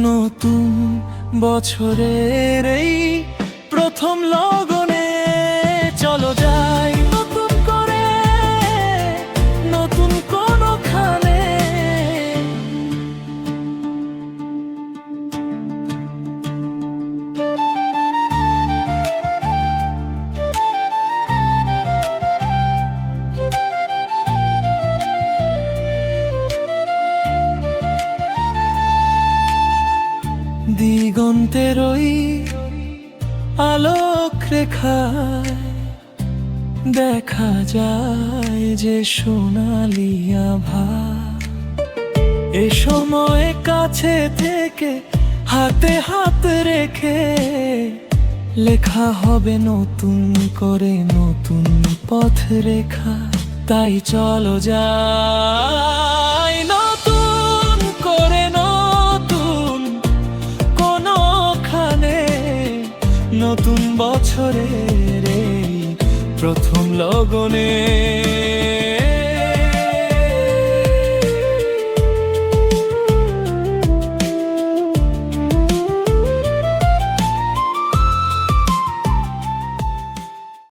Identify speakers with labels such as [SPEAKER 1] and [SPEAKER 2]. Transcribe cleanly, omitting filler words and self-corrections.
[SPEAKER 1] নতুন বছরের এই প্রথম লগনে চলো যাই নতুন করে, নতুন কোনখানে। দিগন্তের ওই আলোক রেখায় দেখা যায় যে সোনালি আভা। এ সময় কাছে থেকে হাতে হাত রেখে লেখা হবে নতুন করে নতুন পথ রেখা। তাই চলো যাই নতুন করে নতুন কোনখানে, নতুন বছরের এই প্রথম লগনে।